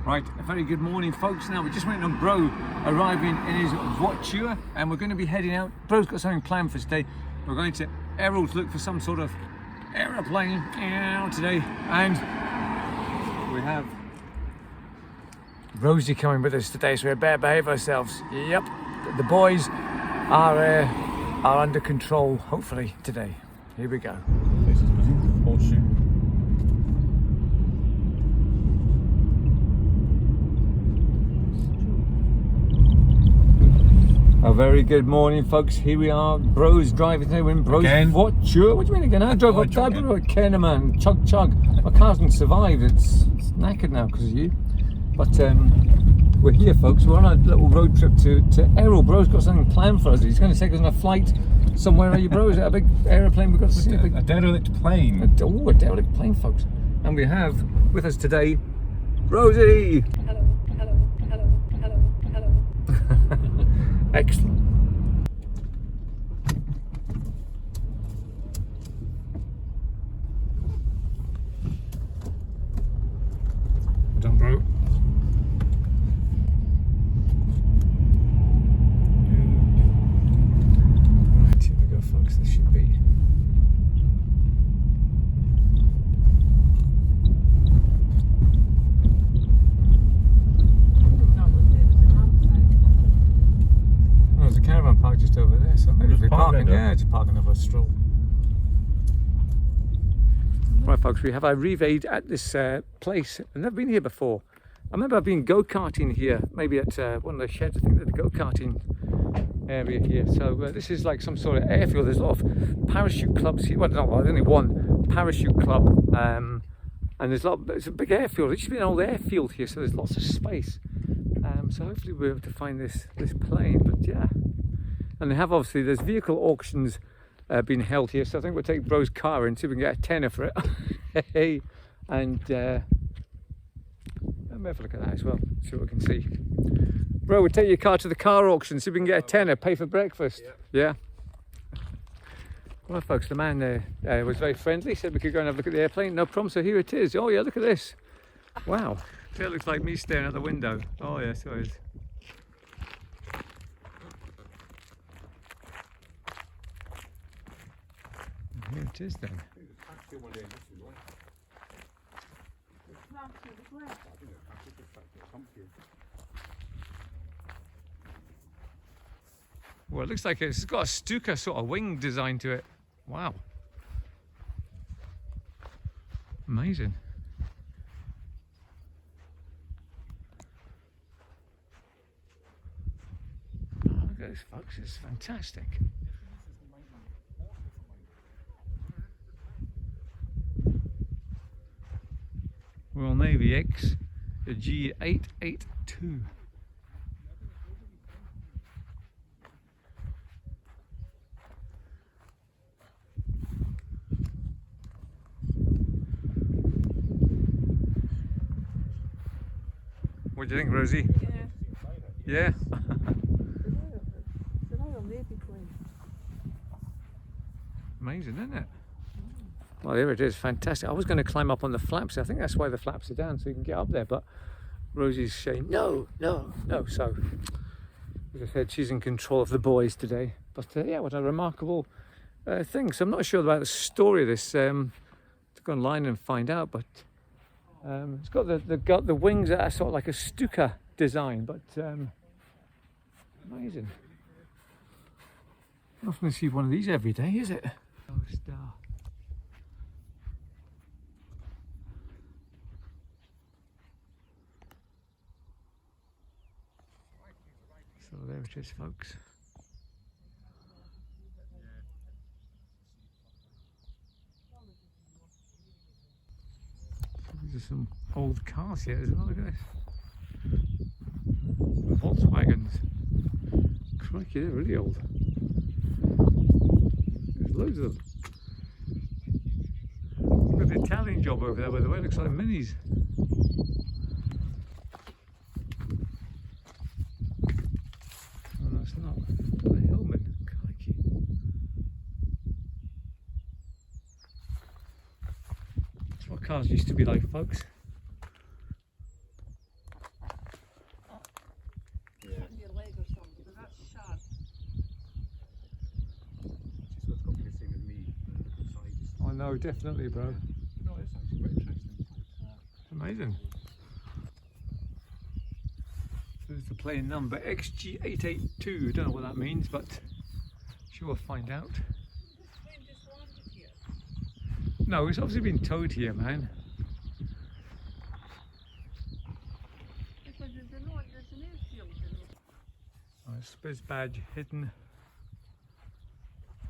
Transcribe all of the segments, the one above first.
Right, a very good morning folks. Now we're just waiting on Bro arriving in his voiture and we're going to be heading out. Bro's got something planned for today. We're going to Errol to look for some sort of aeroplane today, and we have Rosie coming with us today, so we better behave ourselves. Yep, the boys are under control hopefully today. Here we go. This is my horseshoe. A very good morning, folks. Here we are. Bro's driving today. We're in Bro's voiture. What do you mean again? I drove up Kenner, man. Chug chug. My car's not survived. It's knackered now because of you. But we're here, folks. We're on a little road trip to Errol. Bro's got something planned for us. He's going to take us on a flight somewhere. Are you, Bro? Is it a big aeroplane we've got to see? A derelict plane. A derelict plane, folks. And we have with us today Rosie. Hello. Excellent. Well done, Bro. Right, here we go, folks. This should be. There's a caravan park just over there, so maybe we're parking. Yeah, just parking over a stroll. Right, folks, we have arrived at this place. I've never been here before. I remember I've been go-karting here, maybe at one of the sheds. I think there's a go-karting area here. So this is like some sort of airfield. There's a lot of parachute clubs here. Well, no, there's only one parachute club, and there's a big airfield. It should be an old airfield here, so there's lots of space. So hopefully we'll be able to find this plane, but yeah. And they have, obviously, there's vehicle auctions being held here, so I think we'll take Bro's car and see if we can get a tenner for it. Hey, and maybe have a look at that as well, see what we can see. Bro, we'll take your car to the car auction, see if we can get a tenner, pay for breakfast. Yeah. Well, folks, the man there was very friendly, said we could go and have a look at the airplane. No problem, so here it is. Oh yeah, look at this. Wow. It looks like me staring at the window. Oh yeah, so it is. Here it is then. Well, it looks like it's got a Stuka sort of wing design to it. Wow. Amazing. Look at this, folks, it's fantastic. Royal Navy X, the G882. What do you think, Rosie? Yeah? Amazing, isn't it? Well, there it is, fantastic. I was going to climb up on the flaps. I think that's why the flaps are down, so you can get up there. But Rosie's saying, no. So, as I said, she's in control of the boys today. But yeah, what a remarkable thing. So I'm not sure about the story of this. To go online and find out. But it's got the wings that are sort of like a Stuka design. But amazing. Not often see one of these every day, is it? Oh, star. So there it is, folks. So these are some old cars here as well. Look at this. Volkswagens. Crikey, they're really old. There's loads of them. Look at the Italian job over there, by the way. It looks like minis. It's not. The Hillman, crikey. That's what cars used to be like, folks. No, definitely, bro. No, it's actually quite interesting. Amazing. There's the plane number XG882. Don't know what that means, but sure we'll find out. No, it's obviously been towed here, man. Oh, Spiz badge hidden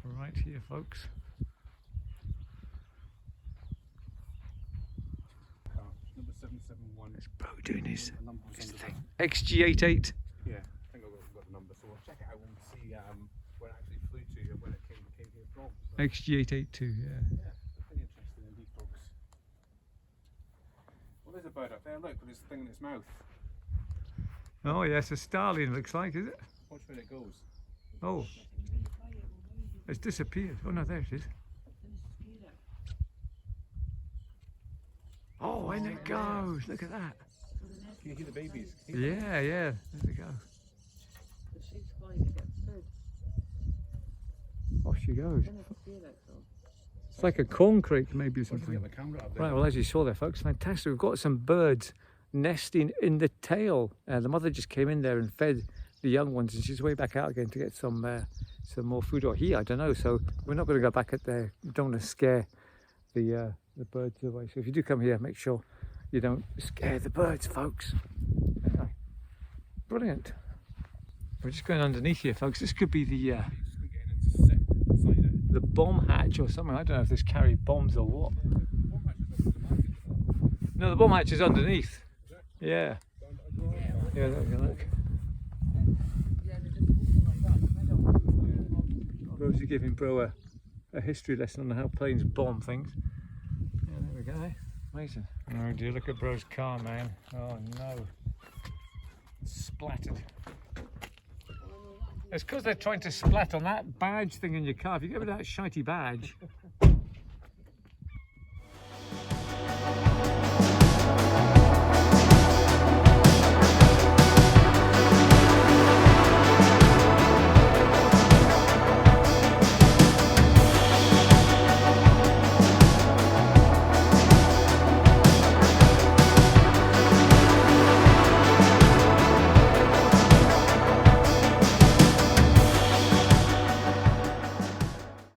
right here, folks. Number 771. There's Bro doing his His thing. XG88. Yeah, I think I've got the number, so we'll check it out and see where it actually flew to and when it came here from. So, XG882, yeah. yeah, pretty interesting indeed, folks. Well, there's a bird up there, look, with this thing in its mouth. Oh, yeah, it's a starling, looks like, is it? Watch where it goes. Oh, it's disappeared. Oh, no, there it is. Oh, in it goes. Look at that. Can you hear the babies? Yeah, yeah. There we go. Off she goes. It's like a corn crake, maybe, or something. The camera up there. Right, well, as you saw there, folks, fantastic. We've got some birds nesting in the tail. The mother just came in there and fed the young ones, and she's way back out again to get some more food, or he, I don't know. So we're not going to go back at there. We don't want to scare the birds away. So if you do come here, make sure you don't scare the birds, folks. Anyway, brilliant. We're just going underneath here, folks. This could be the bomb hatch or something. I don't know if this carried bombs or what. No, the bomb hatch is underneath. Yeah. Yeah, look. Rosie giving Bro a history lesson on how planes bomb things. Yeah, there we go. Amazing. Oh dear, look at Bro's car, man. Oh no. It's splattered. It's because they're trying to splat on that badge thing in your car. If you get rid of that shitey badge,